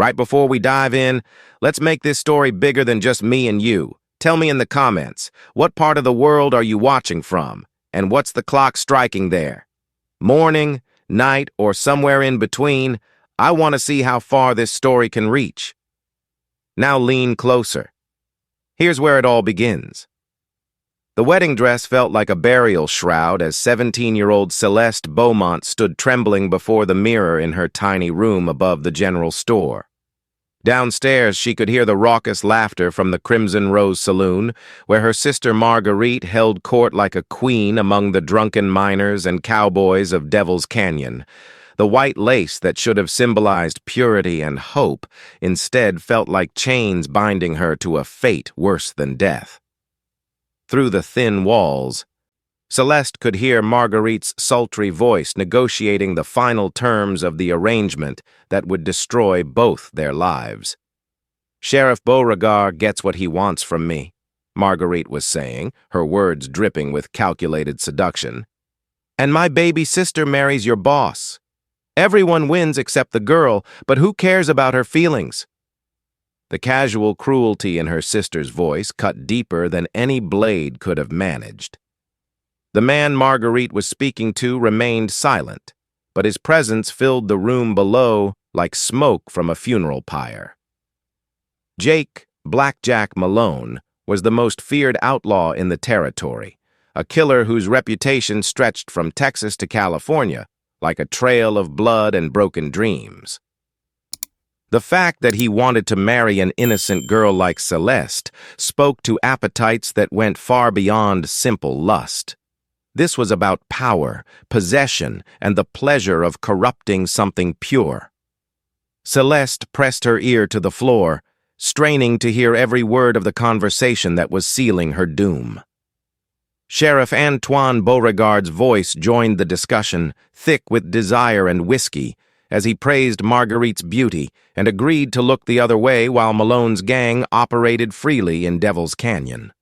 Right before we dive in, let's make this story bigger than just me and you. Tell me in the comments, what part of the world are you watching from? And what's the clock striking there? Morning, night, or somewhere in between? I want to see how far this story can reach. Now lean closer. Here's where it all begins. The wedding dress felt like a burial shroud as 17-year-old Céleste Beaumont stood trembling before the mirror in her tiny room above the general store. Downstairs, she could hear the raucous laughter from the Crimson Rose Saloon, where her sister Marguerite held court like a queen among the drunken miners and cowboys of Devil's Canyon. The white lace that should have symbolized purity and hope instead felt like chains binding her to a fate worse than death. Through the thin walls, Céleste could hear Marguerite's sultry voice negotiating the final terms of the arrangement that would destroy both their lives. "Sheriff Beauregard gets what he wants from me," Marguerite was saying, her words dripping with calculated seduction. "And my baby sister marries your boss. Everyone wins except the girl, but who cares about her feelings?" The casual cruelty in her sister's voice cut deeper than any blade could have managed. The man Marguerite was speaking to remained silent, but his presence filled the room below like smoke from a funeral pyre. Jake, Black Jack Malone, was the most feared outlaw in the territory, a killer whose reputation stretched from Texas to California, like a trail of blood and broken dreams. The fact that he wanted to marry an innocent girl like Céleste spoke to appetites that went far beyond simple lust. This was about power, possession, and the pleasure of corrupting something pure. Céleste pressed her ear to the floor, straining to hear every word of the conversation that was sealing her doom. Sheriff Antoine Beauregard's voice joined the discussion, thick with desire and whiskey, as he praised Marguerite's beauty and agreed to look the other way while Malone's gang operated freely in Devil's Canyon.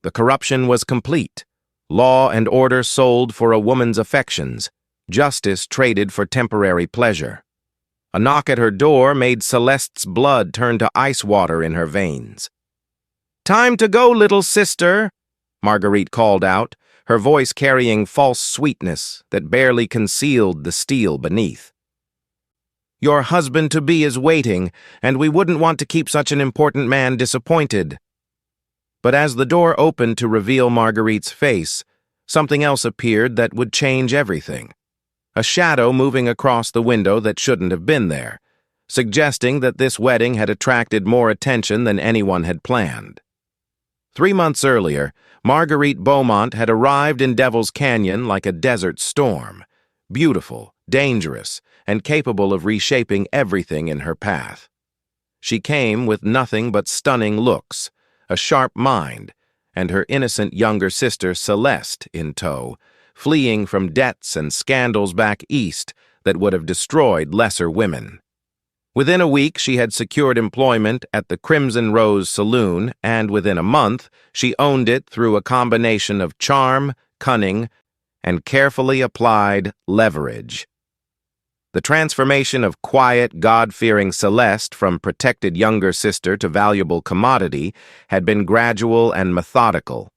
The corruption was complete. Law and order sold for a woman's affections. Justice traded for temporary pleasure. A knock at her door made Céleste's blood turn to ice water in her veins. "Time to go, little sister," Marguerite called out, her voice carrying false sweetness that barely concealed the steel beneath. "Your husband-to-be is waiting, and we wouldn't want to keep such an important man disappointed." But as the door opened to reveal Marguerite's face, something else appeared that would change everything. A shadow moving across the window that shouldn't have been there, suggesting that this wedding had attracted more attention than anyone had planned. 3 months earlier, Marguerite Beaumont had arrived in Devil's Canyon like a desert storm, beautiful, dangerous, and capable of reshaping everything in her path. She came with nothing but stunning looks, a sharp mind, and her innocent younger sister Céleste in tow, fleeing from debts and scandals back east that would have destroyed lesser women. Within a week, she had secured employment at the Crimson Rose Saloon, and within a month, she owned it through a combination of charm, cunning, and carefully applied leverage. The transformation of quiet, God-fearing Céleste from protected younger sister to valuable commodity had been gradual and methodical.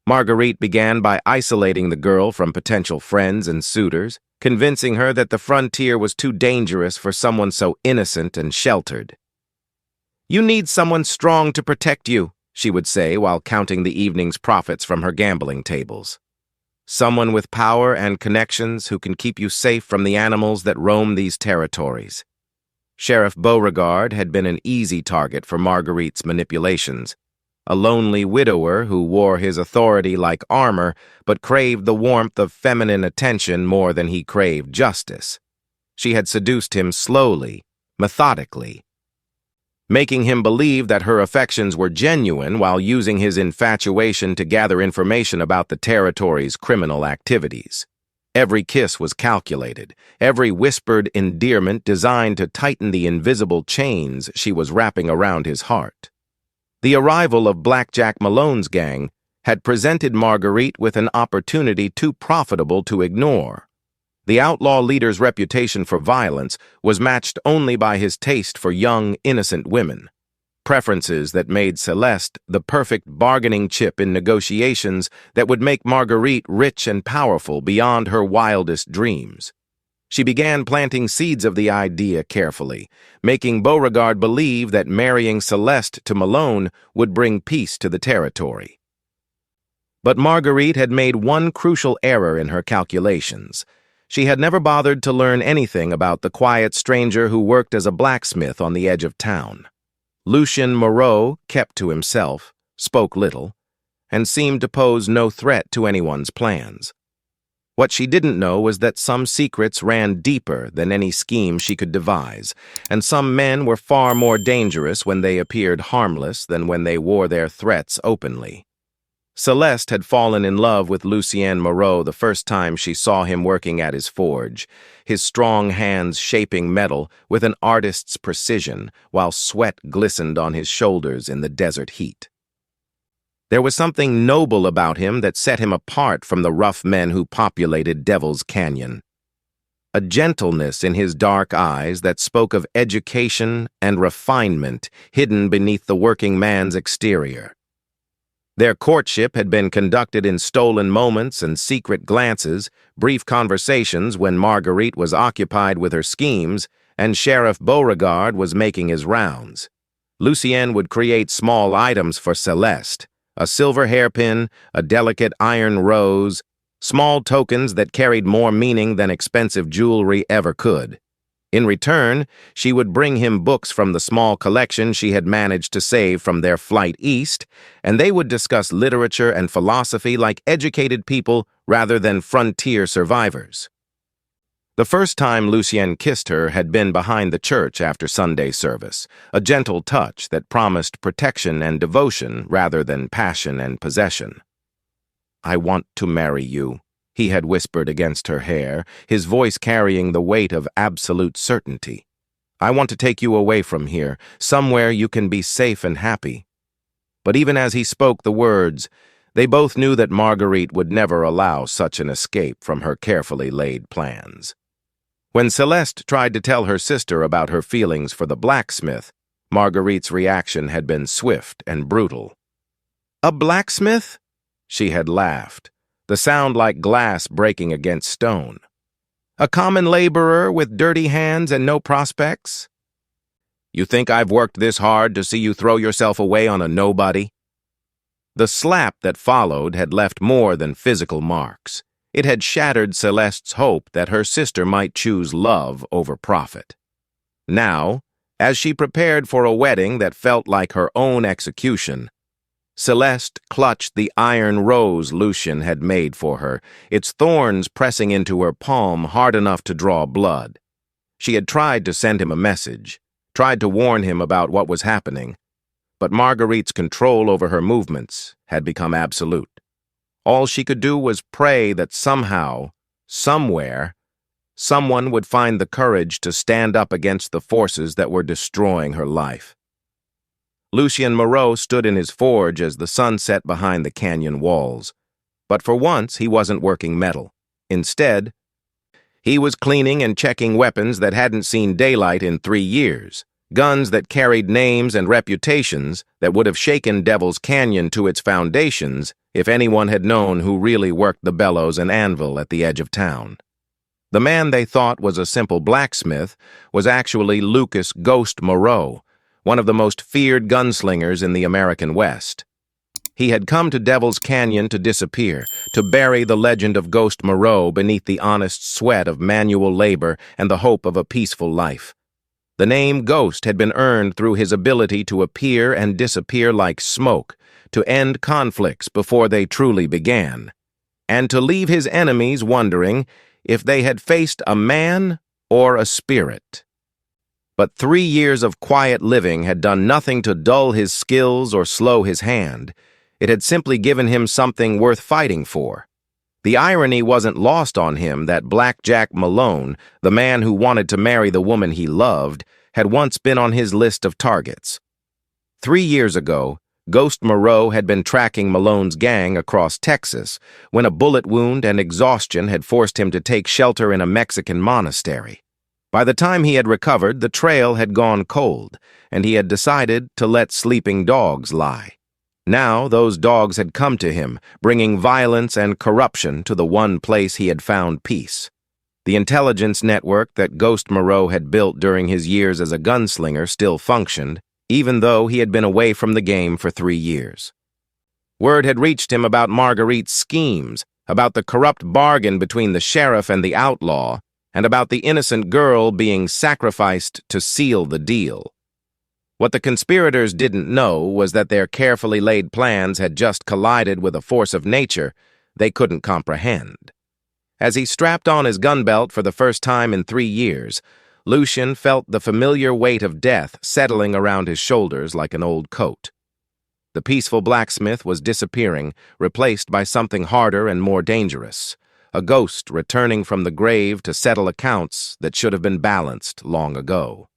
Marguerite began by isolating the girl from potential friends and suitors, convincing her that the frontier was too dangerous for someone so innocent and sheltered. "You need someone strong to protect you," she would say while counting the evening's profits from her gambling tables. "Someone with power and connections who can keep you safe from the animals that roam these territories." Sheriff Beauregard had been an easy target for Marguerite's manipulations, a lonely widower who wore his authority like armor but craved the warmth of feminine attention more than he craved justice. She had seduced him slowly, methodically, making him believe that her affections were genuine while using his infatuation to gather information about the territory's criminal activities. Every kiss was calculated, every whispered endearment designed to tighten the invisible chains she was wrapping around his heart. The arrival of Black Jack Malone's gang had presented Marguerite with an opportunity too profitable to ignore. The outlaw leader's reputation for violence was matched only by his taste for young, innocent women, preferences that made Céleste the perfect bargaining chip in negotiations that would make Marguerite rich and powerful beyond her wildest dreams. She began planting seeds of the idea carefully, making Beauregard believe that marrying Céleste to Malone would bring peace to the territory. But Marguerite had made one crucial error in her calculations. She had never bothered to learn anything about the quiet stranger who worked as a blacksmith on the edge of town. Lucien Moreau kept to himself, spoke little, and seemed to pose no threat to anyone's plans. What she didn't know was that some secrets ran deeper than any scheme she could devise, and some men were far more dangerous when they appeared harmless than when they wore their threats openly. Céleste had fallen in love with Lucien Moreau the first time she saw him working at his forge, his strong hands shaping metal with an artist's precision while sweat glistened on his shoulders in the desert heat. There was something noble about him that set him apart from the rough men who populated Devil's Canyon. A gentleness in his dark eyes that spoke of education and refinement hidden beneath the working man's exterior. Their courtship had been conducted in stolen moments and secret glances, brief conversations when Marguerite was occupied with her schemes and Sheriff Beauregard was making his rounds. Lucien would create small items for Céleste, a silver hairpin, a delicate iron rose, small tokens that carried more meaning than expensive jewelry ever could. In return, she would bring him books from the small collection she had managed to save from their flight east, and they would discuss literature and philosophy like educated people rather than frontier survivors. The first time Lucien kissed her had been behind the church after Sunday service, a gentle touch that promised protection and devotion rather than passion and possession. "I want to marry you," he had whispered against her hair, his voice carrying the weight of absolute certainty. "I want to take you away from here, somewhere you can be safe and happy." But even as he spoke the words, they both knew that Marguerite would never allow such an escape from her carefully laid plans. When Céleste tried to tell her sister about her feelings for the blacksmith, Marguerite's reaction had been swift and brutal. "A blacksmith?" She had laughed, the sound like glass breaking against stone. "A common laborer with dirty hands and no prospects? You think I've worked this hard to see you throw yourself away on a nobody?" The slap that followed had left more than physical marks. It had shattered Céleste's hope that her sister might choose love over profit. Now, as she prepared for a wedding that felt like her own execution, Céleste clutched the iron rose Lucien had made for her, its thorns pressing into her palm hard enough to draw blood. She had tried to send him a message, tried to warn him about what was happening, but Marguerite's control over her movements had become absolute. All she could do was pray that somehow, somewhere, someone would find the courage to stand up against the forces that were destroying her life. Lucien Moreau stood in his forge as the sun set behind the canyon walls. But for once, he wasn't working metal. Instead, he was cleaning and checking weapons that hadn't seen daylight in 3 years, guns that carried names and reputations that would have shaken Devil's Canyon to its foundations if anyone had known who really worked the bellows and anvil at the edge of town. The man they thought was a simple blacksmith was actually Lucas Ghost Moreau, one of the most feared gunslingers in the American West. He had come to Devil's Canyon to disappear, to bury the legend of Ghost Moreau beneath the honest sweat of manual labor and the hope of a peaceful life. The name Ghost had been earned through his ability to appear and disappear like smoke, to end conflicts before they truly began, and to leave his enemies wondering if they had faced a man or a spirit. But 3 years of quiet living had done nothing to dull his skills or slow his hand. It had simply given him something worth fighting for. The irony wasn't lost on him that Black Jack Malone, the man who wanted to marry the woman he loved, had once been on his list of targets. 3 years ago, Ghost Moreau had been tracking Malone's gang across Texas when a bullet wound and exhaustion had forced him to take shelter in a Mexican monastery. By the time he had recovered, the trail had gone cold, and he had decided to let sleeping dogs lie. Now those dogs had come to him, bringing violence and corruption to the one place he had found peace. The intelligence network that Ghost Moreau had built during his years as a gunslinger still functioned, even though he had been away from the game for 3 years. Word had reached him about Marguerite's schemes, about the corrupt bargain between the sheriff and the outlaw, and about the innocent girl being sacrificed to seal the deal. What the conspirators didn't know was that their carefully laid plans had just collided with a force of nature they couldn't comprehend. As he strapped on his gun belt for the first time in 3 years, Lucien felt the familiar weight of death settling around his shoulders like an old coat. The peaceful blacksmith was disappearing, replaced by something harder and more dangerous, a ghost returning from the grave to settle accounts that should have been balanced long ago.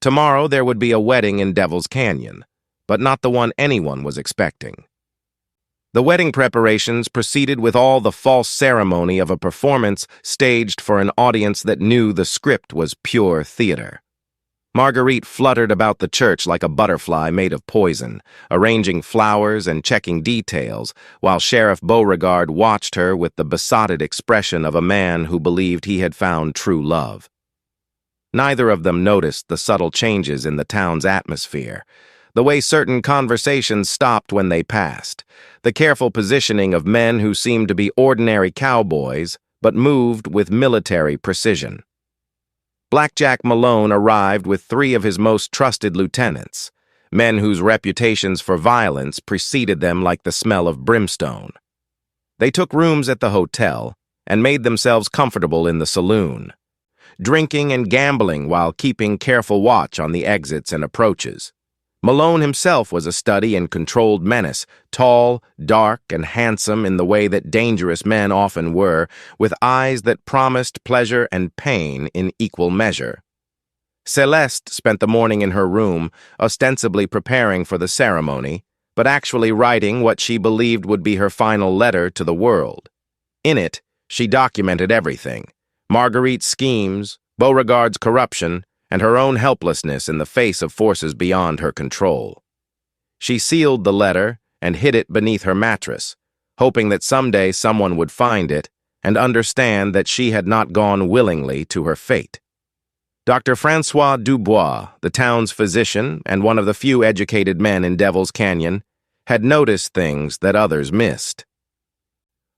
Tomorrow there would be a wedding in Devil's Canyon, but not the one anyone was expecting. The wedding preparations proceeded with all the false ceremony of a performance staged for an audience that knew the script was pure theater. Marguerite fluttered about the church like a butterfly made of poison, arranging flowers and checking details, while Sheriff Beauregard watched her with the besotted expression of a man who believed he had found true love. Neither of them noticed the subtle changes in the town's atmosphere, the way certain conversations stopped when they passed, the careful positioning of men who seemed to be ordinary cowboys but moved with military precision. Black Jack Malone arrived with 3 of his most trusted lieutenants, men whose reputations for violence preceded them like the smell of brimstone. They took rooms at the hotel and made themselves comfortable in the saloon, drinking and gambling while keeping careful watch on the exits and approaches. Malone himself was a study in controlled menace, tall, dark, and handsome in the way that dangerous men often were, with eyes that promised pleasure and pain in equal measure. Céleste spent the morning in her room, ostensibly preparing for the ceremony, but actually writing what she believed would be her final letter to the world. In it, she documented everything: Marguerite's schemes, Beauregard's corruption, and her own helplessness in the face of forces beyond her control. She sealed the letter and hid it beneath her mattress, hoping that someday someone would find it and understand that she had not gone willingly to her fate. Dr. Francois Dubois, the town's physician and one of the few educated men in Devil's Canyon, had noticed things that others missed.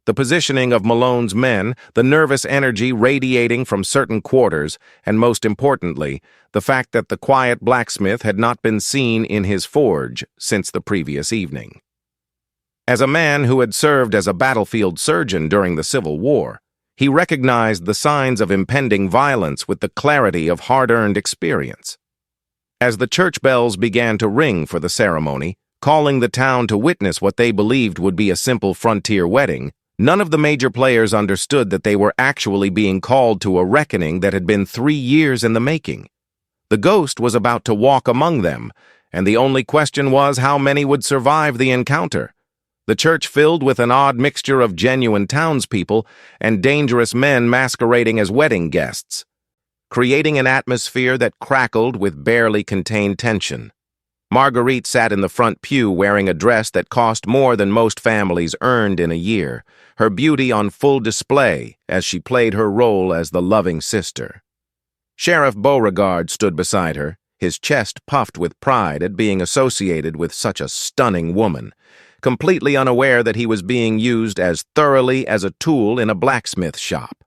The positioning of Malone's men, the nervous energy radiating from certain quarters, and most importantly, the fact that the quiet blacksmith had not been seen in his forge since the previous evening. As a man who had served as a battlefield surgeon during the Civil War, he recognized the signs of impending violence with the clarity of hard-earned experience. As the church bells began to ring for the ceremony, calling the town to witness what they believed would be a simple frontier wedding, none of the major players understood that they were actually being called to a reckoning that had been 3 years in the making. The ghost was about to walk among them, and the only question was how many would survive the encounter. The church filled with an odd mixture of genuine townspeople and dangerous men masquerading as wedding guests, creating an atmosphere that crackled with barely contained tension. Marguerite sat in the front pew wearing a dress that cost more than most families earned in a year, her beauty on full display as she played her role as the loving sister. Sheriff Beauregard stood beside her, his chest puffed with pride at being associated with such a stunning woman, completely unaware that he was being used as thoroughly as a tool in a blacksmith shop.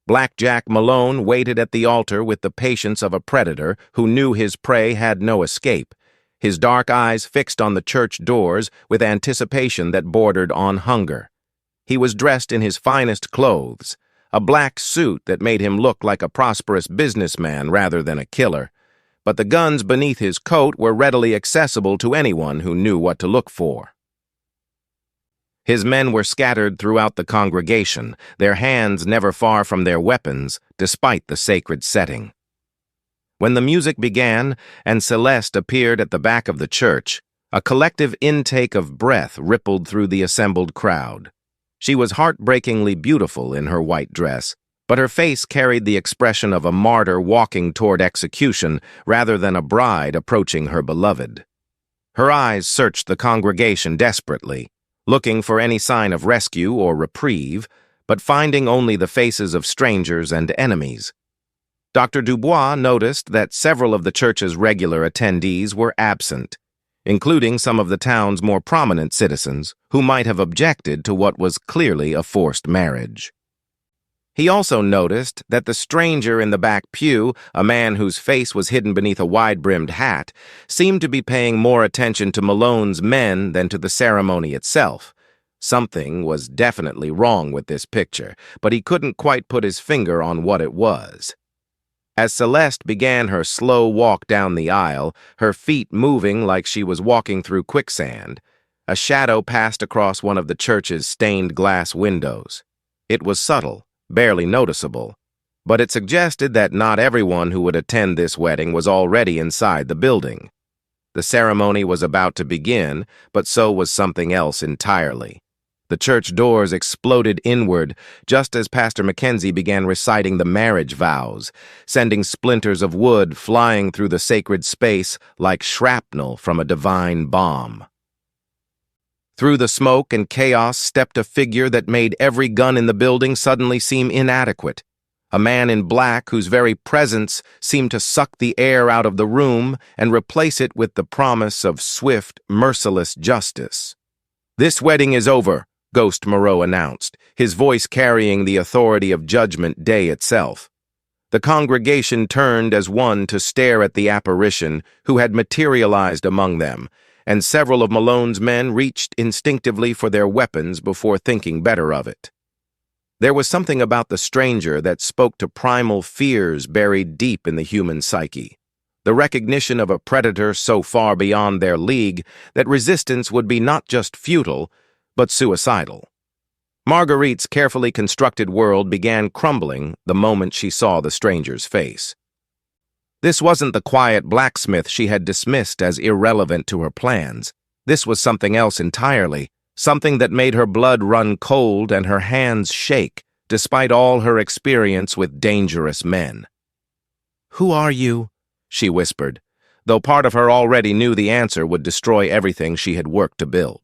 Black Jack Malone waited at the altar with the patience of a predator who knew his prey had no escape, his dark eyes fixed on the church doors with anticipation that bordered on hunger. He was dressed in his finest clothes, a black suit that made him look like a prosperous businessman rather than a killer, but the guns beneath his coat were readily accessible to anyone who knew what to look for. His men were scattered throughout the congregation, their hands never far from their weapons, despite the sacred setting. When the music began and Céleste appeared at the back of the church, A collective intake of breath rippled through the assembled crowd. She was heartbreakingly beautiful in her white dress, but her face carried the expression of a martyr walking toward execution rather than a bride approaching her beloved. Her eyes searched the congregation desperately, looking for any sign of rescue or reprieve, but finding only the faces of strangers and enemies. Dr. Dubois noticed that several of the church's regular attendees were absent, including some of the town's more prominent citizens who might have objected to what was clearly a forced marriage. He also noticed that the stranger in the back pew, a man whose face was hidden beneath a wide-brimmed hat, seemed to be paying more attention to Malone's men than to the ceremony itself. Something was definitely wrong with this picture, but he couldn't quite put his finger on what it was. As Celeste began her slow walk down the aisle, her feet moving like she was walking through quicksand, a shadow passed across one of the church's stained glass windows. It was subtle, barely noticeable, but it suggested that not everyone who would attend this wedding was already inside the building. The ceremony was about to begin, but so was something else entirely. The church doors exploded inward just as Pastor Mackenzie began reciting the marriage vows, sending splinters of wood flying through the sacred space like shrapnel from a divine bomb. Through the smoke and chaos stepped a figure that made every gun in the building suddenly seem inadequate. A man in black whose very presence seemed to suck the air out of the room and replace it with the promise of swift, merciless justice. "This wedding is over," Ghost Moreau announced, his voice carrying the authority of Judgment Day itself. The congregation turned as one to stare at the apparition who had materialized among them, and several of Malone's men reached instinctively for their weapons before thinking better of it. There was something about the stranger that spoke to primal fears buried deep in the human psyche, the recognition of a predator so far beyond their league that resistance would be not just futile, but suicidal. Marguerite's carefully constructed world began crumbling the moment she saw the stranger's face. This wasn't the quiet blacksmith she had dismissed as irrelevant to her plans. This was something else entirely, something that made her blood run cold and her hands shake, despite all her experience with dangerous men. "Who are you?" she whispered, though part of her already knew the answer would destroy everything she had worked to build.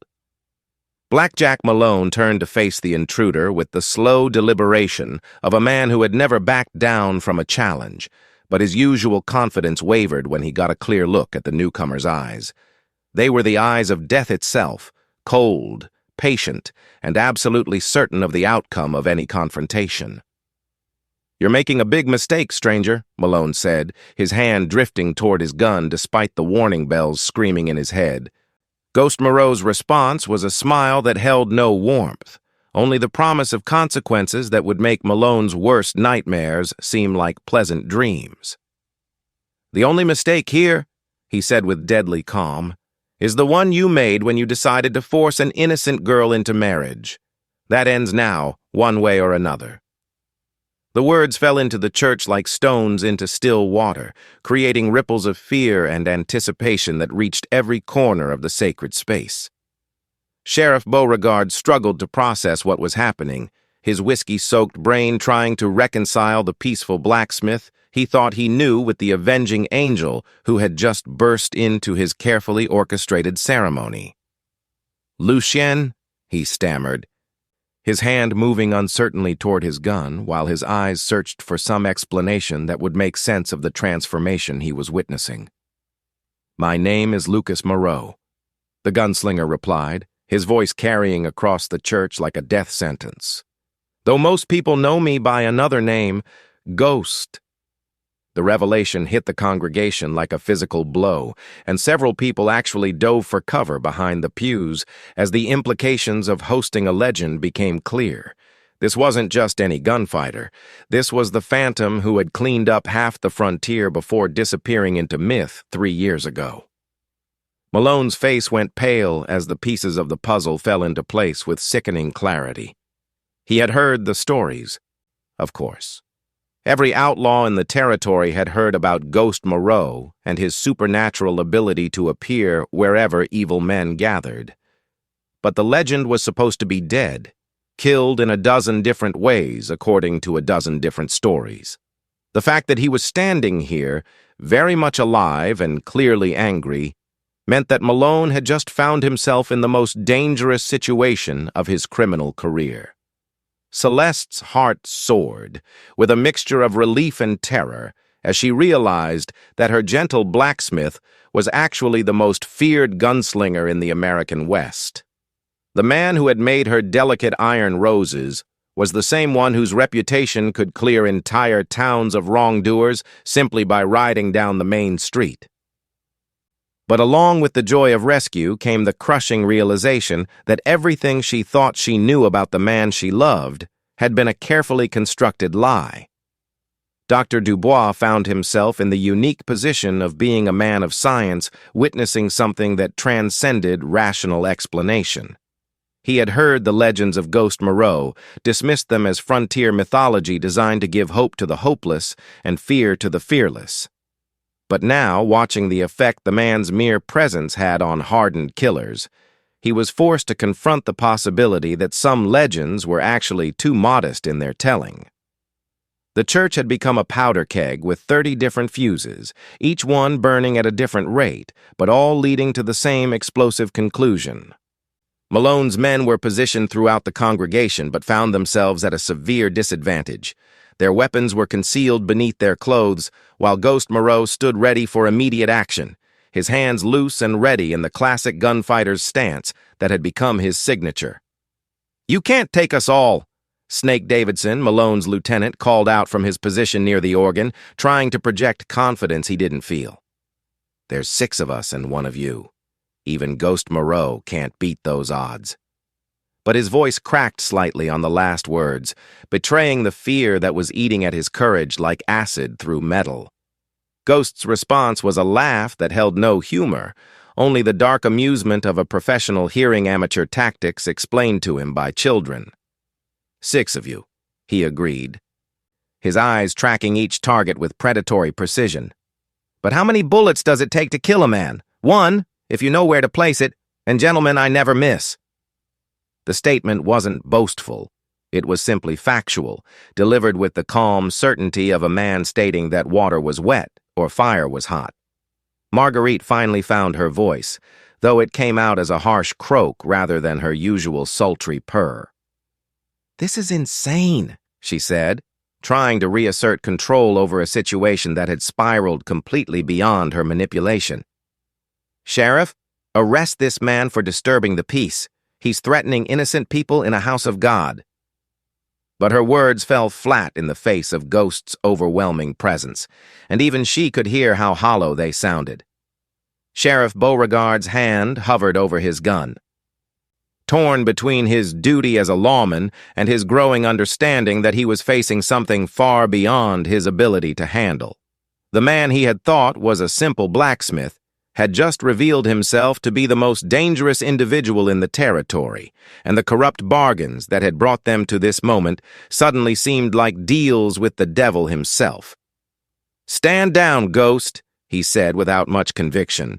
Black Jack Malone turned to face the intruder with the slow deliberation of a man who had never backed down from a challenge, but his usual confidence wavered when he got a clear look at the newcomer's eyes. They were the eyes of death itself, cold, patient, and absolutely certain of the outcome of any confrontation. "You're making a big mistake, stranger," Malone said, his hand drifting toward his gun despite the warning bells screaming in his head. Ghost Moreau's response was a smile that held no warmth, only the promise of consequences that would make Malone's worst nightmares seem like pleasant dreams. "The only mistake here," he said with deadly calm, "is the one you made when you decided to force an innocent girl into marriage. That ends now, one way or another." The words fell into the church like stones into still water, creating ripples of fear and anticipation that reached every corner of the sacred space. Sheriff Beauregard struggled to process what was happening, his whiskey-soaked brain trying to reconcile the peaceful blacksmith he thought he knew with the avenging angel who had just burst into his carefully orchestrated ceremony. "Lucien," he stammered, his hand moving uncertainly toward his gun while his eyes searched for some explanation that would make sense of the transformation he was witnessing. "My name is Lucas Moreau," the gunslinger replied, his voice carrying across the church like a death sentence. "Though most people know me by another name, Ghost." The revelation hit the congregation like a physical blow, and several people actually dove for cover behind the pews as the implications of hosting a legend became clear. This wasn't just any gunfighter. This was the phantom who had cleaned up half the frontier before disappearing into myth 3 years ago. Malone's face went pale as the pieces of the puzzle fell into place with sickening clarity. He had heard the stories, of course. Every outlaw in the territory had heard about Ghost Moreau and his supernatural ability to appear wherever evil men gathered. But the legend was supposed to be dead, killed in a dozen different ways according to a dozen different stories. The fact that he was standing here, very much alive and clearly angry, meant that Malone had just found himself in the most dangerous situation of his criminal career. Celeste's heart soared, with a mixture of relief and terror, as she realized that her gentle blacksmith was actually the most feared gunslinger in the American West. The man who had made her delicate iron roses was the same one whose reputation could clear entire towns of wrongdoers simply by riding down the main street. But along with the joy of rescue came the crushing realization that everything she thought she knew about the man she loved had been a carefully constructed lie. Dr. Dubois found himself in the unique position of being a man of science witnessing something that transcended rational explanation. He had heard the legends of Ghost Moreau, dismissed them as frontier mythology designed to give hope to the hopeless and fear to the fearless. But now, watching the effect the man's mere presence had on hardened killers, he was forced to confront the possibility that some legends were actually too modest in their telling. The church had become a powder keg with 30 different fuses, each one burning at a different rate, but all leading to the same explosive conclusion. Malone's men were positioned throughout the congregation but found themselves at a severe disadvantage. Their weapons were concealed beneath their clothes, while Ghost Moreau stood ready for immediate action, his hands loose and ready in the classic gunfighter's stance that had become his signature. "You can't take us all," Snake Davidson, Malone's lieutenant, called out from his position near the organ, trying to project confidence he didn't feel. "There's 6 of us and 1 of you. Even Ghost Moreau can't beat those odds." But his voice cracked slightly on the last words, betraying the fear that was eating at his courage like acid through metal. Ghost's response was a laugh that held no humor, only the dark amusement of a professional hearing amateur tactics explained to him by children. 6 of you," he agreed, his eyes tracking each target with predatory precision. "But how many bullets does it take to kill a man? 1, if you know where to place it, and gentlemen, I never miss." The statement wasn't boastful. It was simply factual, delivered with the calm certainty of a man stating that water was wet or fire was hot. Marguerite finally found her voice, though it came out as a harsh croak rather than her usual sultry purr. "This is insane," she said, trying to reassert control over a situation that had spiraled completely beyond her manipulation. "Sheriff, arrest this man for disturbing the peace. He's threatening innocent people in a house of God." But her words fell flat in the face of Ghost's overwhelming presence, and even she could hear how hollow they sounded. Sheriff Beauregard's hand hovered over his gun. Torn between his duty as a lawman and his growing understanding that he was facing something far beyond his ability to handle. The man he had thought was a simple blacksmith had just revealed himself to be the most dangerous individual in the territory, and the corrupt bargains that had brought them to this moment suddenly seemed like deals with the devil himself. "Stand down, Ghost," he said without much conviction.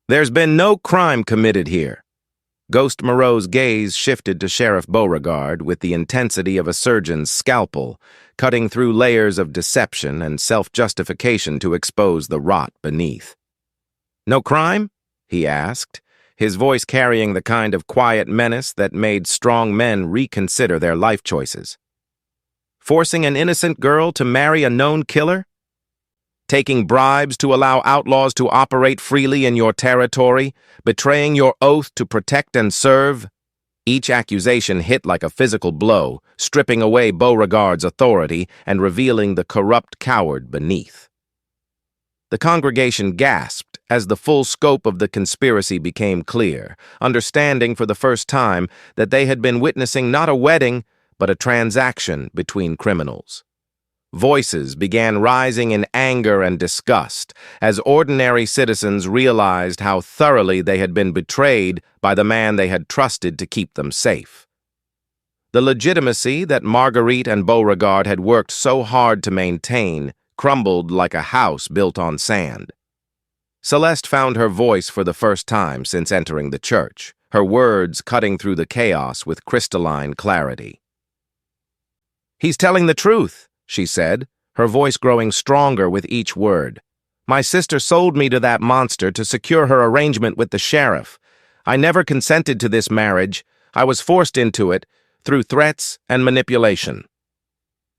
"There's been no crime committed here." Ghost Moreau's gaze shifted to Sheriff Beauregard with the intensity of a surgeon's scalpel, cutting through layers of deception and self-justification to expose the rot beneath. "No crime?" he asked, his voice carrying the kind of quiet menace that made strong men reconsider their life choices. "Forcing an innocent girl to marry a known killer? Taking bribes to allow outlaws to operate freely in your territory? Betraying your oath to protect and serve?" Each accusation hit like a physical blow, stripping away Beauregard's authority and revealing the corrupt coward beneath. The congregation gasped as the full scope of the conspiracy became clear, understanding for the first time that they had been witnessing not a wedding, but a transaction between criminals. Voices began rising in anger and disgust as ordinary citizens realized how thoroughly they had been betrayed by the man they had trusted to keep them safe. The legitimacy that Marguerite and Beauregard had worked so hard to maintain crumbled like a house built on sand. Céleste found her voice for the first time since entering the church, her words cutting through the chaos with crystalline clarity. "He's telling the truth," she said, her voice growing stronger with each word. "My sister sold me to that monster to secure her arrangement with the sheriff. I never consented to this marriage. I was forced into it through threats and manipulation."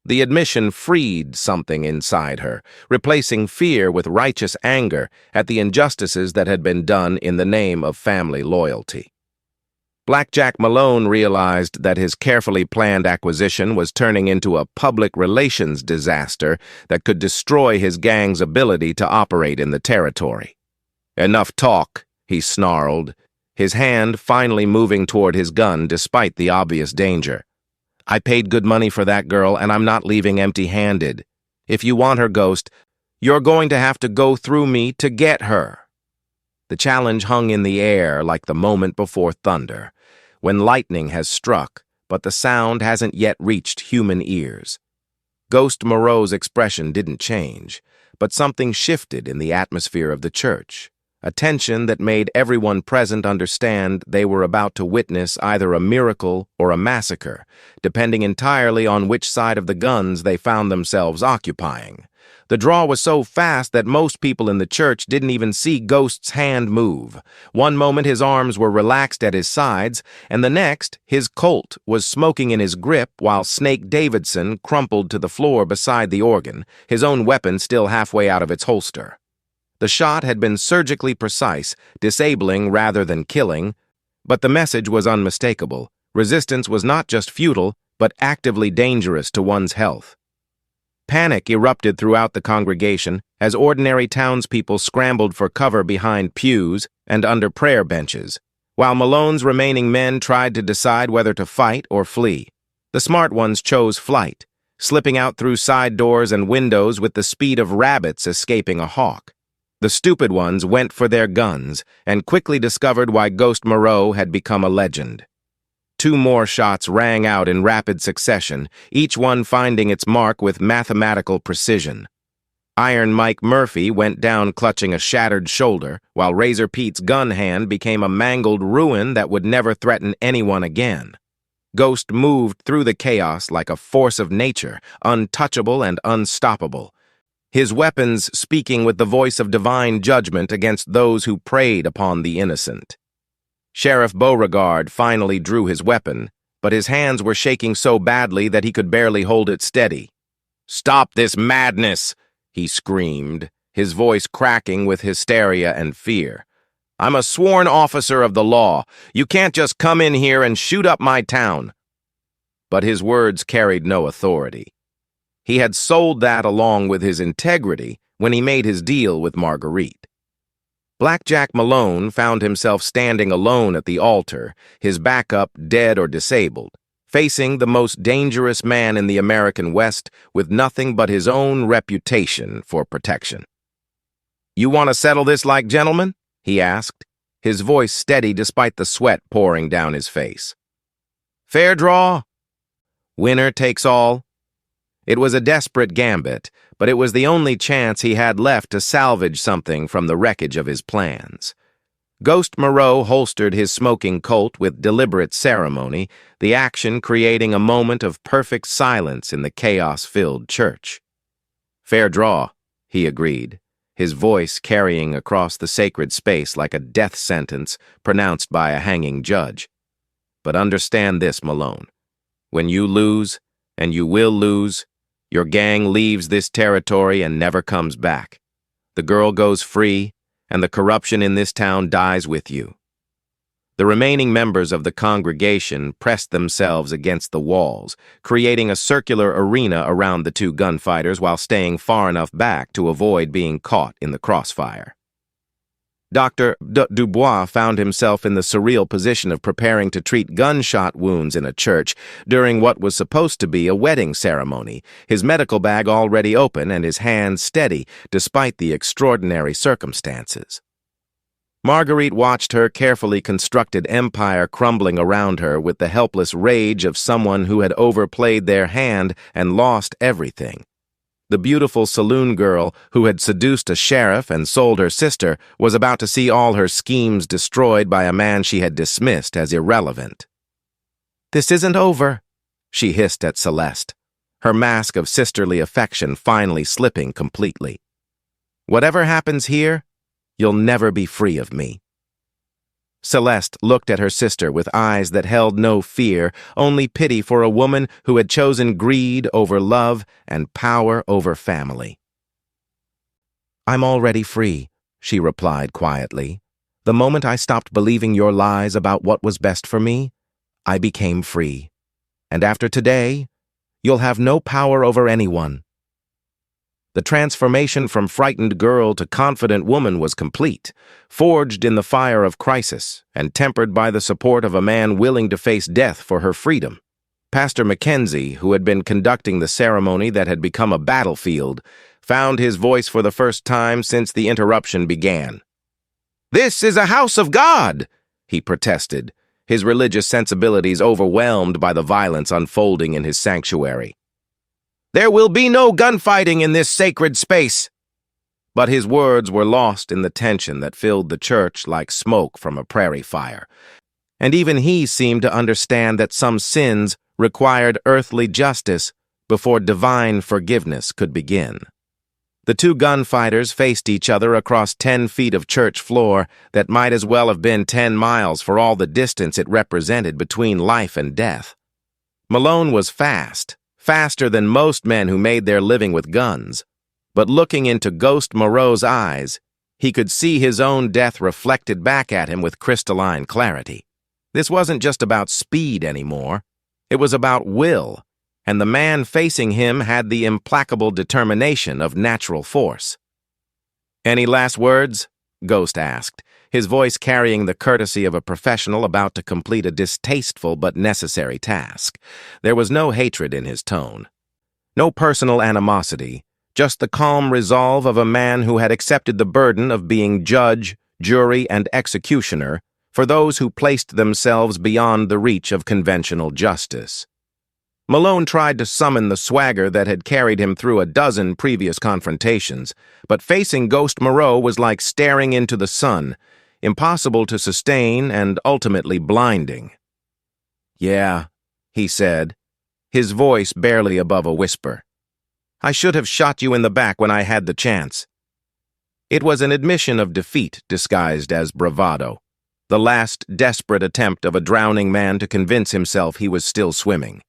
The admission freed something inside her, replacing fear with righteous anger at the injustices that had been done in the name of family loyalty. Black Jack Malone realized that his carefully planned acquisition was turning into a public relations disaster that could destroy his gang's ability to operate in the territory. "Enough talk," he snarled, his hand finally moving toward his gun despite the obvious danger. "I paid good money for that girl, and I'm not leaving empty-handed. If you want her, Ghost, you're going to have to go through me to get her." The challenge hung in the air like the moment before thunder, when lightning has struck, but the sound hasn't yet reached human ears. Ghost Moreau's expression didn't change, but something shifted in the atmosphere of the church, a tension that made everyone present understand they were about to witness either a miracle or a massacre, depending entirely on which side of the guns they found themselves occupying. The draw was so fast that most people in the church didn't even see Ghost's hand move. One moment his arms were relaxed at his sides, and the next his Colt was smoking in his grip while Snake Davidson crumpled to the floor beside the organ, his own weapon still halfway out of its holster. The shot had been surgically precise, disabling rather than killing, but the message was unmistakable. Resistance was not just futile, but actively dangerous to one's health. Panic erupted throughout the congregation as ordinary townspeople scrambled for cover behind pews and under prayer benches, while Malone's remaining men tried to decide whether to fight or flee. The smart ones chose flight, slipping out through side doors and windows with the speed of rabbits escaping a hawk. The stupid ones went for their guns and quickly discovered why Ghost Moreau had become a legend. 2 more shots rang out in rapid succession, each one finding its mark with mathematical precision. Iron Mike Murphy went down clutching a shattered shoulder, while Razor Pete's gun hand became a mangled ruin that would never threaten anyone again. Ghost moved through the chaos like a force of nature, untouchable and unstoppable, his weapons speaking with the voice of divine judgment against those who preyed upon the innocent. Sheriff Beauregard finally drew his weapon, but his hands were shaking so badly that he could barely hold it steady. "Stop this madness!" he screamed, his voice cracking with hysteria and fear. "I'm a sworn officer of the law. You can't just come in here and shoot up my town." But his words carried no authority. He had sold that along with his integrity when he made his deal with Marguerite. Black Jack Malone found himself standing alone at the altar, his back up, dead or disabled, facing the most dangerous man in the American West with nothing but his own reputation for protection. "You want to settle this like gentlemen?" he asked, his voice steady despite the sweat pouring down his face. "Fair draw? Winner takes all?" It was a desperate gambit, but it was the only chance he had left to salvage something from the wreckage of his plans. Ghost Moreau holstered his smoking Colt with deliberate ceremony, the action creating a moment of perfect silence in the chaos-filled church. "Fair draw," he agreed, his voice carrying across the sacred space like a death sentence pronounced by a hanging judge. "But understand this, Malone. When you lose, and you will lose, your gang leaves this territory and never comes back. The girl goes free, and the corruption in this town dies with you." The remaining members of the congregation pressed themselves against the walls, creating a circular arena around the 2 gunfighters while staying far enough back to avoid being caught in the crossfire. Dr. Dubois found himself in the surreal position of preparing to treat gunshot wounds in a church during what was supposed to be a wedding ceremony, his medical bag already open and his hands steady despite the extraordinary circumstances. Marguerite watched her carefully constructed empire crumbling around her with the helpless rage of someone who had overplayed their hand and lost everything. The beautiful saloon girl who had seduced a sheriff and sold her sister was about to see all her schemes destroyed by a man she had dismissed as irrelevant. "This isn't over," she hissed at Céleste, her mask of sisterly affection finally slipping completely. "Whatever happens here, you'll never be free of me." Céleste looked at her sister with eyes that held no fear, only pity for a woman who had chosen greed over love and power over family. "I'm already free," she replied quietly. "The moment I stopped believing your lies about what was best for me, I became free. And after today, you'll have no power over anyone." The transformation from frightened girl to confident woman was complete, forged in the fire of crisis, and tempered by the support of a man willing to face death for her freedom. Pastor Mackenzie, who had been conducting the ceremony that had become a battlefield, found his voice for the first time since the interruption began. "This is a house of God!" he protested, his religious sensibilities overwhelmed by the violence unfolding in his sanctuary. "There will be no gunfighting in this sacred space." But his words were lost in the tension that filled the church like smoke from a prairie fire. And even he seemed to understand that some sins required earthly justice before divine forgiveness could begin. The two gunfighters faced each other across 10 feet of church floor that might as well have been 10 miles for all the distance it represented between life and death. Malone was fast. Faster than most men who made their living with guns. But looking into Ghost Moreau's eyes, he could see his own death reflected back at him with crystalline clarity. This wasn't just about speed anymore. It was about will, and the man facing him had the implacable determination of natural force. "Any last words?" Ghost asked, his voice carrying the courtesy of a professional about to complete a distasteful but necessary task. There was no hatred in his tone. No personal animosity, just the calm resolve of a man who had accepted the burden of being judge, jury, and executioner for those who placed themselves beyond the reach of conventional justice. Malone tried to summon the swagger that had carried him through a dozen previous confrontations, but facing Ghost Moreau was like staring into the sun, impossible to sustain and ultimately blinding. "Yeah," he said, his voice barely above a whisper. "I should have shot you in the back when I had the chance." It was an admission of defeat disguised as bravado, the last desperate attempt of a drowning man to convince himself he was still swimming.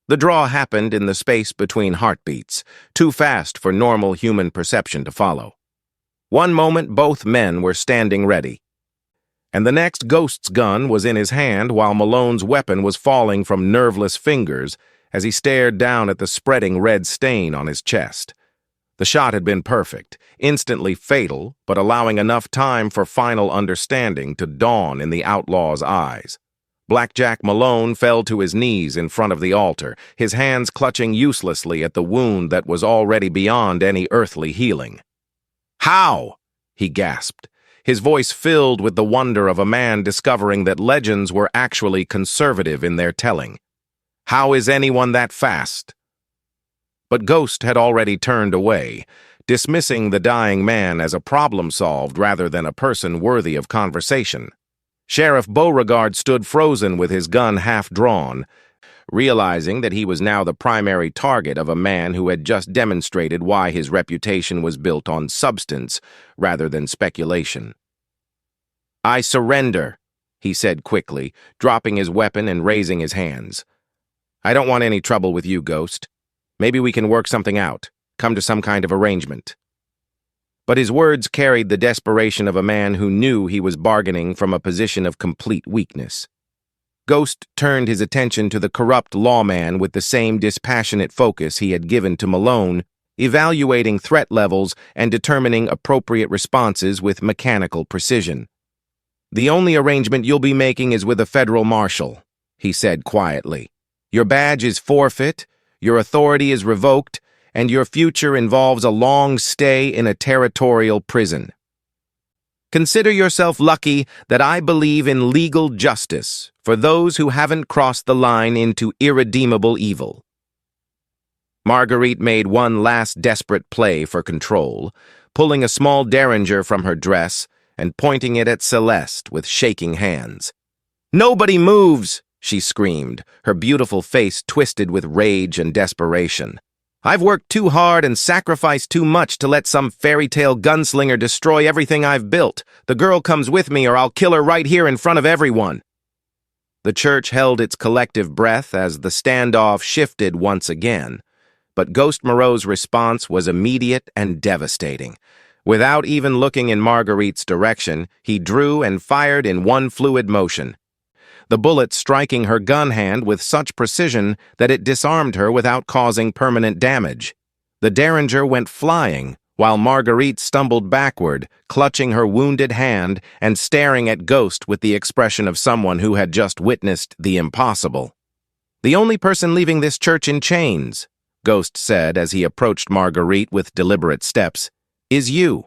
The draw happened in the space between heartbeats, too fast for normal human perception to follow. One moment both men were standing ready, and the next Ghost's gun was in his hand while Malone's weapon was falling from nerveless fingers as he stared down at the spreading red stain on his chest. The shot had been perfect, instantly fatal, but allowing enough time for final understanding to dawn in the outlaw's eyes. Black Jack Malone fell to his knees in front of the altar, his hands clutching uselessly at the wound that was already beyond any earthly healing. "How?" he gasped, his voice filled with the wonder of a man discovering that legends were actually conservative in their telling. "How is anyone that fast?" But Ghost had already turned away, dismissing the dying man as a problem solved rather than a person worthy of conversation. Sheriff Beauregard stood frozen with his gun half drawn, realizing that he was now the primary target of a man who had just demonstrated why his reputation was built on substance rather than speculation. "I surrender," he said quickly, dropping his weapon and raising his hands. "I don't want any trouble with you, Ghost. Maybe we can work something out, come to some kind of arrangement." But his words carried the desperation of a man who knew he was bargaining from a position of complete weakness. Ghost turned his attention to the corrupt lawman with the same dispassionate focus he had given to Malone, evaluating threat levels and determining appropriate responses with mechanical precision. "The only arrangement you'll be making is with a federal marshal," he said quietly. "Your badge is forfeit, your authority is revoked, and your future involves a long stay in a territorial prison." Consider yourself lucky that I believe in legal justice for those who haven't crossed the line into irredeemable evil. Marguerite made one last desperate play for control, pulling a small derringer from her dress and pointing it at Céleste with shaking hands. "Nobody moves!" she screamed, her beautiful face twisted with rage and desperation. "I've worked too hard and sacrificed too much to let some fairy tale gunslinger destroy everything I've built. The girl comes with me or I'll kill her right here in front of everyone." The church held its collective breath as the standoff shifted once again, but Ghost Moreau's response was immediate and devastating. Without even looking in Marguerite's direction, he drew and fired in one fluid motion, the bullet striking her gun hand with such precision that it disarmed her without causing permanent damage. The derringer went flying, while Marguerite stumbled backward, clutching her wounded hand and staring at Ghost with the expression of someone who had just witnessed the impossible. "The only person leaving this church in chains," Ghost said as he approached Marguerite with deliberate steps, "is you.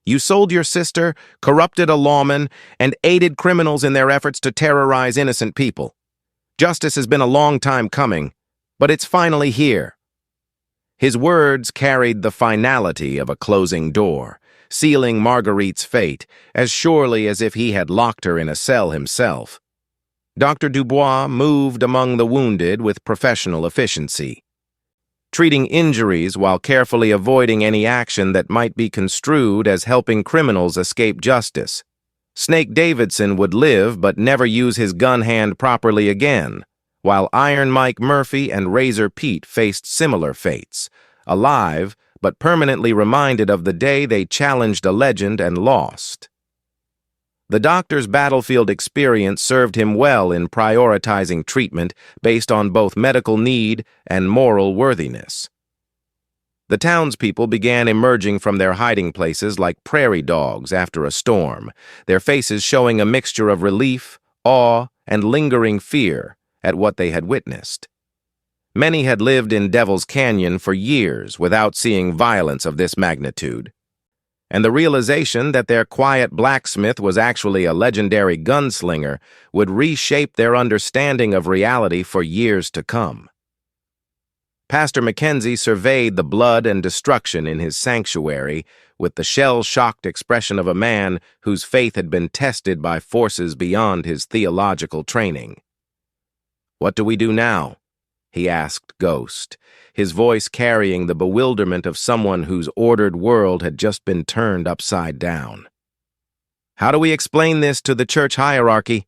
You sold your sister, corrupted a lawman, and aided criminals in their efforts to terrorize innocent people. Justice has been a long time coming, but it's finally here." His words carried the finality of a closing door, sealing Marguerite's fate as surely as if he had locked her in a cell himself. Dr. Dubois moved among the wounded with professional efficiency, treating injuries while carefully avoiding any action that might be construed as helping criminals escape justice. Snake Davidson would live but never use his gun hand properly again, while Iron Mike Murphy and Razor Pete faced similar fates, alive but permanently reminded of the day they challenged a legend and lost. The doctor's battlefield experience served him well in prioritizing treatment based on both medical need and moral worthiness. The townspeople began emerging from their hiding places like prairie dogs after a storm, their faces showing a mixture of relief, awe, and lingering fear at what they had witnessed. Many had lived in Devil's Canyon for years without seeing violence of this magnitude, and the realization that their quiet blacksmith was actually a legendary gunslinger would reshape their understanding of reality for years to come. Pastor Mackenzie surveyed the blood and destruction in his sanctuary with the shell-shocked expression of a man whose faith had been tested by forces beyond his theological training. "What do we do now?" he asked Ghost, his voice carrying the bewilderment of someone whose ordered world had just been turned upside down. "How do we explain this to the church hierarchy?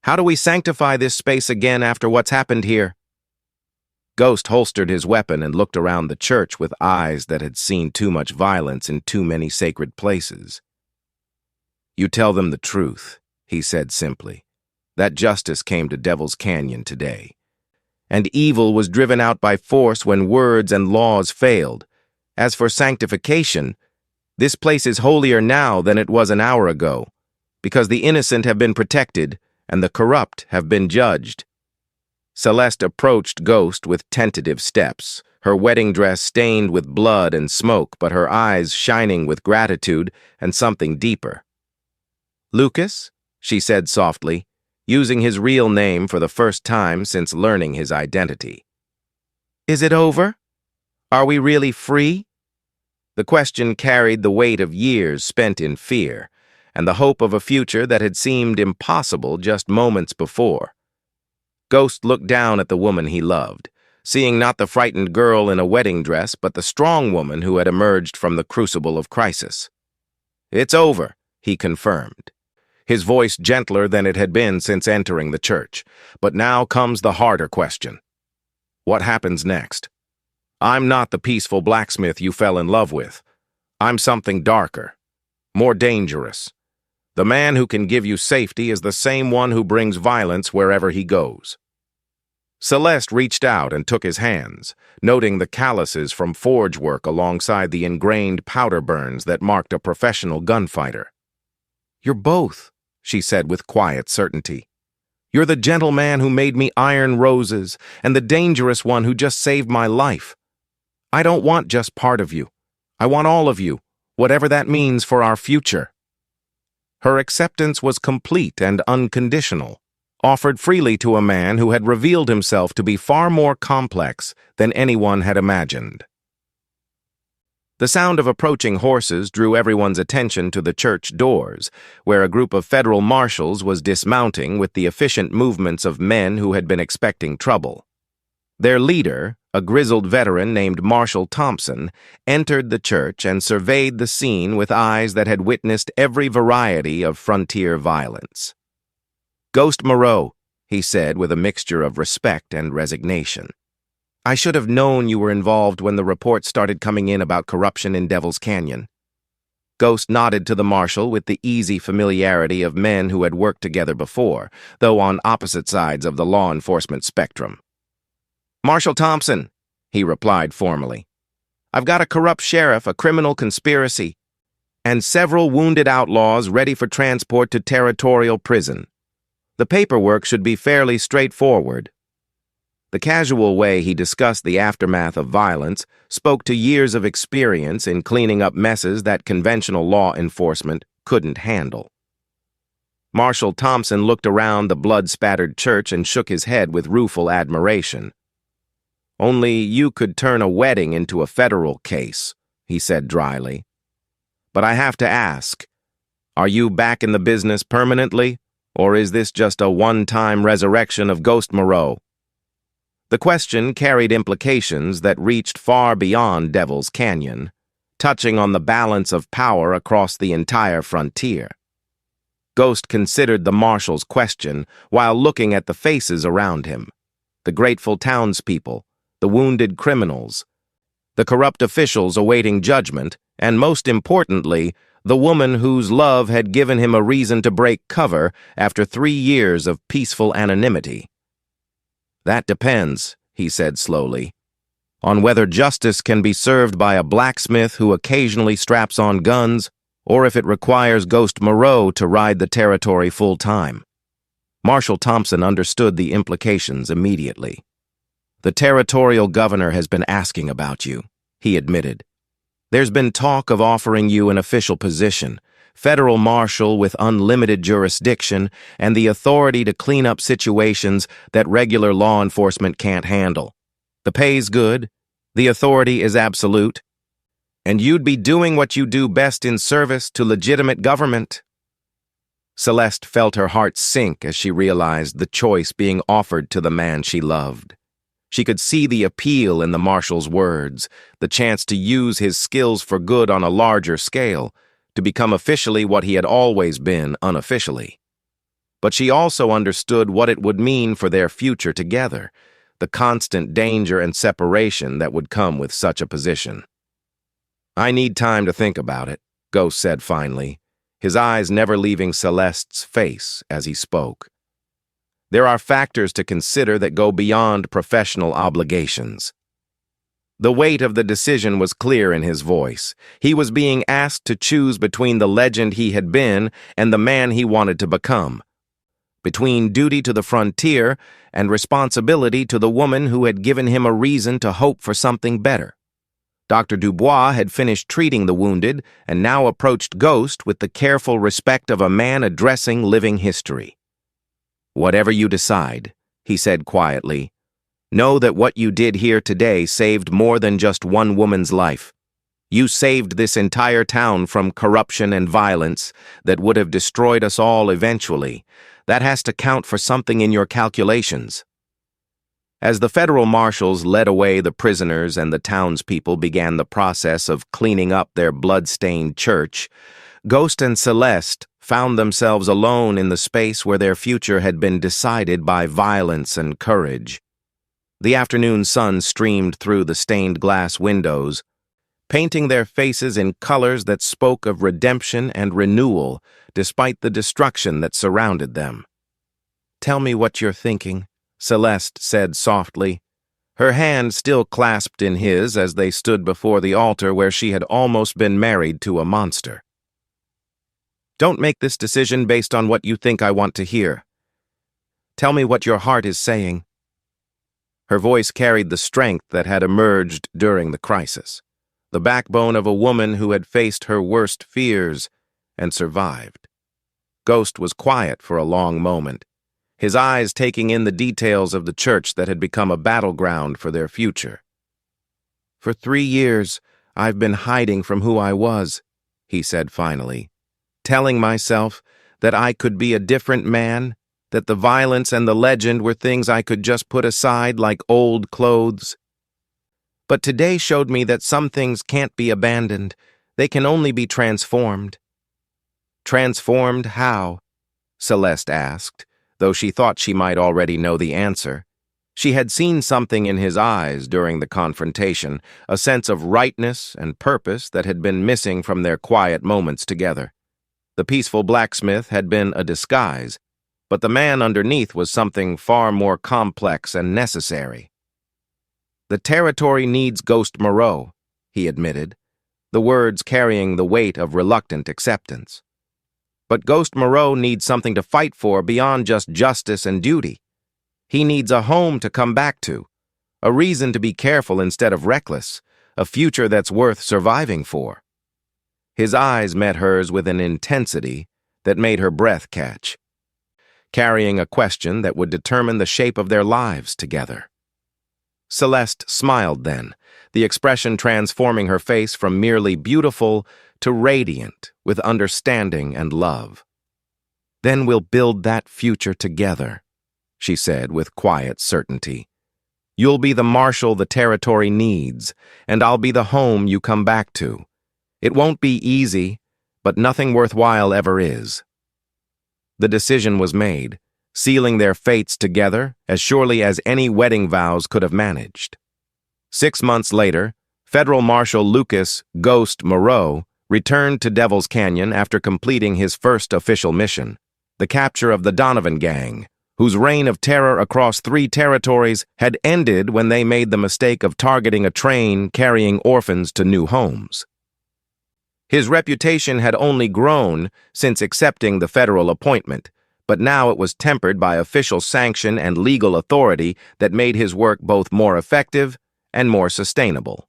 How do we sanctify this space again after what's happened here?" Ghost holstered his weapon and looked around the church with eyes that had seen too much violence in too many sacred places. "You tell them the truth," he said simply, "that justice came to Devil's Canyon today, and evil was driven out by force when words and laws failed. As for sanctification, this place is holier now than it was an hour ago, because the innocent have been protected and the corrupt have been judged." Céleste approached Ghost with tentative steps, her wedding dress stained with blood and smoke, but her eyes shining with gratitude and something deeper. "Lucas," she said softly, using his real name for the first time since learning his identity. "Is it over? Are we really free?" The question carried the weight of years spent in fear, and the hope of a future that had seemed impossible just moments before. Ghost looked down at the woman he loved, seeing not the frightened girl in a wedding dress, but the strong woman who had emerged from the crucible of crisis. "It's over," he confirmed, his voice gentler than it had been since entering the church. "But now comes the harder question. What happens next? I'm not the peaceful blacksmith you fell in love with. I'm something darker, more dangerous. The man who can give you safety is the same one who brings violence wherever he goes." Céleste reached out and took his hands, noting the calluses from forge work alongside the ingrained powder burns that marked a professional gunfighter. "You're both," she said with quiet certainty. "You're the gentleman who made me iron roses and the dangerous one who just saved my life. I don't want just part of you. I want all of you, whatever that means for our future." Her acceptance was complete and unconditional, offered freely to a man who had revealed himself to be far more complex than anyone had imagined. The sound of approaching horses drew everyone's attention to the church doors, where a group of federal marshals was dismounting with the efficient movements of men who had been expecting trouble. Their leader, a grizzled veteran named Marshal Thompson, entered the church and surveyed the scene with eyes that had witnessed every variety of frontier violence. "Ghost Moreau," he said with a mixture of respect and resignation. "I should have known you were involved when the reports started coming in about corruption in Devil's Canyon." Ghost nodded to the marshal with the easy familiarity of men who had worked together before, though on opposite sides of the law enforcement spectrum. "Marshal Thompson," he replied formally. "I've got a corrupt sheriff, a criminal conspiracy, and several wounded outlaws ready for transport to territorial prison. The paperwork should be fairly straightforward." The casual way he discussed the aftermath of violence spoke to years of experience in cleaning up messes that conventional law enforcement couldn't handle. Marshal Thompson looked around the blood-spattered church and shook his head with rueful admiration. "Only you could turn a wedding into a federal case," he said dryly. "But I have to ask, are you back in the business permanently, or is this just a one-time resurrection of Ghost Moreau?" The question carried implications that reached far beyond Devil's Canyon, touching on the balance of power across the entire frontier. Ghost considered the marshal's question while looking at the faces around him: the grateful townspeople, the wounded criminals, the corrupt officials awaiting judgment, and most importantly, the woman whose love had given him a reason to break cover after 3 years of peaceful anonymity. "That depends," he said slowly, "on whether justice can be served by a blacksmith who occasionally straps on guns, or if it requires Ghost Moreau to ride the territory full-time." Marshal Thompson understood the implications immediately. "The territorial governor has been asking about you," he admitted. "There's been talk of offering you an official position, federal marshal with unlimited jurisdiction and the authority to clean up situations that regular law enforcement can't handle. The pay's good, the authority is absolute, and you'd be doing what you do best in service to legitimate government." Celeste felt her heart sink as she realized the choice being offered to the man she loved. She could see the appeal in the marshal's words, the chance to use his skills for good on a larger scale, to become officially what he had always been unofficially. But she also understood what it would mean for their future together, the constant danger and separation that would come with such a position. "I need time to think about it," Ghost said finally, his eyes never leaving Celeste's face as he spoke. "There are factors to consider that go beyond professional obligations." The weight of the decision was clear in his voice. He was being asked to choose between the legend he had been and the man he wanted to become, between duty to the frontier and responsibility to the woman who had given him a reason to hope for something better. Dr. Dubois had finished treating the wounded and now approached Ghost with the careful respect of a man addressing living history. "Whatever you decide," he said quietly, "know that what you did here today saved more than just one woman's life. You saved this entire town from corruption and violence that would have destroyed us all eventually. That has to count for something in your calculations." As the federal marshals led away the prisoners and the townspeople began the process of cleaning up their blood-stained church, Ghost and Celeste found themselves alone in the space where their future had been decided by violence and courage. The afternoon sun streamed through the stained glass windows, painting their faces in colors that spoke of redemption and renewal despite the destruction that surrounded them. "Tell me what you're thinking," Celeste said softly, her hand still clasped in his as they stood before the altar where she had almost been married to a monster. "Don't make this decision based on what you think I want to hear. Tell me what your heart is saying." Her voice carried the strength that had emerged during the crisis, the backbone of a woman who had faced her worst fears and survived. Ghost was quiet for a long moment, his eyes taking in the details of the church that had become a battleground for their future. "For 3 years, I've been hiding from who I was," he said finally, "telling myself that I could be a different man, that the violence and the legend were things I could just put aside like old clothes. But today showed me that some things can't be abandoned. They can only be transformed." "Transformed how?" Celeste asked, though she thought she might already know the answer. She had seen something in his eyes during the confrontation, a sense of rightness and purpose that had been missing from their quiet moments together. The peaceful blacksmith had been a disguise, but the man underneath was something far more complex and necessary. "The territory needs Ghost Moreau," he admitted, the words carrying the weight of reluctant acceptance. "But Ghost Moreau needs something to fight for beyond just justice and duty. He needs a home to come back to, a reason to be careful instead of reckless, a future that's worth surviving for." His eyes met hers with an intensity that made her breath catch, carrying a question that would determine the shape of their lives together. Celeste smiled then, the expression transforming her face from merely beautiful to radiant with understanding and love. "Then we'll build that future together," she said with quiet certainty. "You'll be the marshal the territory needs, and I'll be the home you come back to. It won't be easy, but nothing worthwhile ever is." The decision was made, sealing their fates together as surely as any wedding vows could have managed. 6 months later, Federal Marshal Lucas "Ghost" Moreau returned to Devil's Canyon after completing his first official mission, the capture of the Donovan gang, whose reign of terror across 3 territories had ended when they made the mistake of targeting a train carrying orphans to new homes. His reputation had only grown since accepting the federal appointment, but now it was tempered by official sanction and legal authority that made his work both more effective and more sustainable.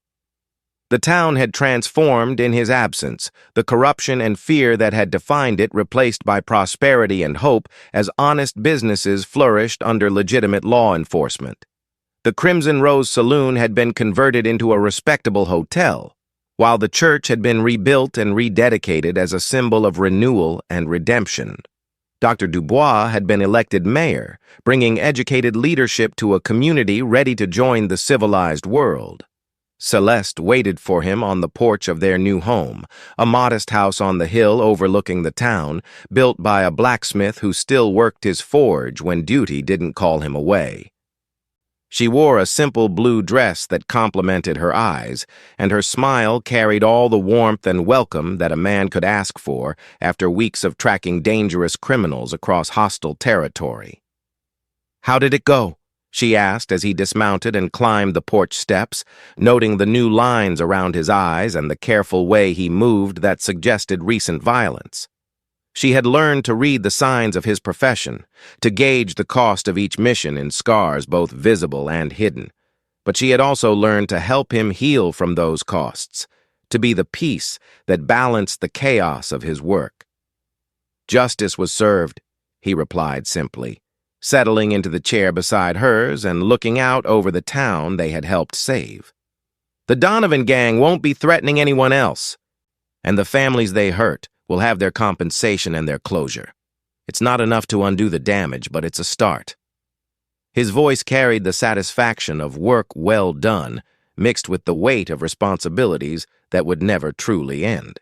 The town had transformed in his absence, the corruption and fear that had defined it replaced by prosperity and hope as honest businesses flourished under legitimate law enforcement. The Crimson Rose Saloon had been converted into a respectable hotel, while the church had been rebuilt and rededicated as a symbol of renewal and redemption. Dr. Dubois had been elected mayor, bringing educated leadership to a community ready to join the civilized world. Celeste waited for him on the porch of their new home, a modest house on the hill overlooking the town, built by a blacksmith who still worked his forge when duty didn't call him away. She wore a simple blue dress that complemented her eyes, and her smile carried all the warmth and welcome that a man could ask for after weeks of tracking dangerous criminals across hostile territory. "How did it go?" she asked as he dismounted and climbed the porch steps, noting the new lines around his eyes and the careful way he moved that suggested recent violence. She had learned to read the signs of his profession, to gauge the cost of each mission in scars both visible and hidden, but she had also learned to help him heal from those costs, to be the peace that balanced the chaos of his work. "Justice was served," he replied simply, settling into the chair beside hers and looking out over the town they had helped save. "The Donovan gang won't be threatening anyone else, and the families they hurt will have their compensation and their closure. It's not enough to undo the damage, but it's a start." His voice carried the satisfaction of work well done, mixed with the weight of responsibilities that would never truly end.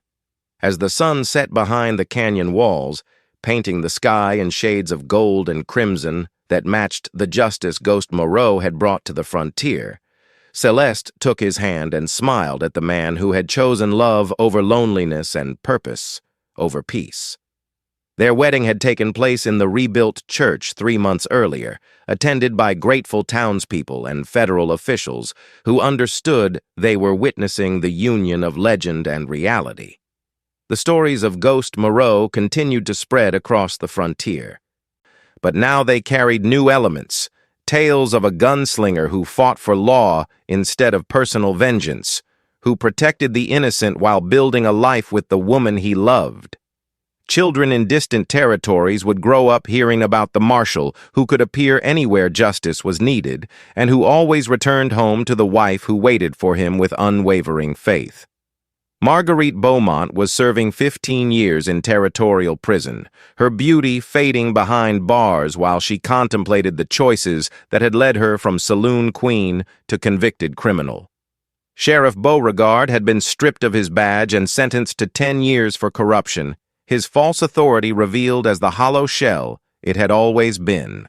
As the sun set behind the canyon walls, painting the sky in shades of gold and crimson that matched the justice Ghost Moreau had brought to the frontier, Celeste took his hand and smiled at the man who had chosen love over loneliness and purpose over peace. Their wedding had taken place in the rebuilt church 3 months earlier, attended by grateful townspeople and federal officials who understood they were witnessing the union of legend and reality. The stories of Ghost Moreau continued to spread across the frontier. But now they carried new elements, tales of a gunslinger who fought for law instead of personal vengeance, who protected the innocent while building a life with the woman he loved. Children in distant territories would grow up hearing about the marshal who could appear anywhere justice was needed and who always returned home to the wife who waited for him with unwavering faith. Marguerite Beaumont was serving 15 years in territorial prison, her beauty fading behind bars while she contemplated the choices that had led her from saloon queen to convicted criminal. Sheriff Beauregard had been stripped of his badge and sentenced to 10 years for corruption, his false authority revealed as the hollow shell it had always been.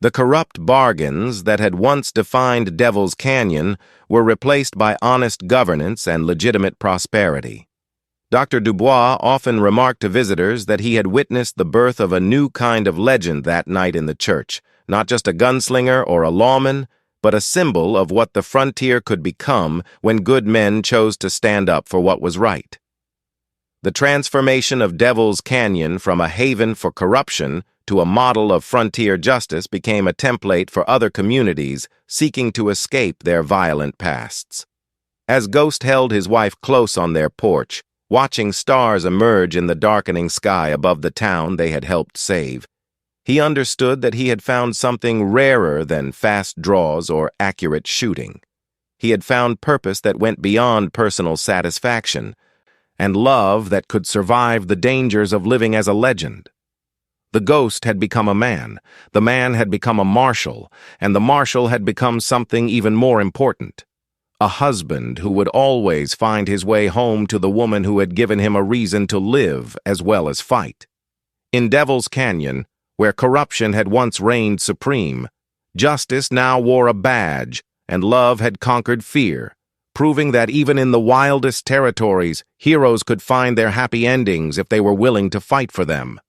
The corrupt bargains that had once defined Devil's Canyon were replaced by honest governance and legitimate prosperity. Dr. Dubois often remarked to visitors that he had witnessed the birth of a new kind of legend that night in the church, not just a gunslinger or a lawman, but a symbol of what the frontier could become when good men chose to stand up for what was right. The transformation of Devil's Canyon from a haven for corruption to a model of frontier justice became a template for other communities seeking to escape their violent pasts. As Ghost held his wife close on their porch, watching stars emerge in the darkening sky above the town they had helped save, he understood that he had found something rarer than fast draws or accurate shooting. He had found purpose that went beyond personal satisfaction, and love that could survive the dangers of living as a legend. The Ghost had become a man, the man had become a marshal, and the marshal had become something even more important. A husband who would always find his way home to the woman who had given him a reason to live as well as fight. In Devil's Canyon, where corruption had once reigned supreme, justice now wore a badge, and love had conquered fear, proving that even in the wildest territories, heroes could find their happy endings if they were willing to fight for them.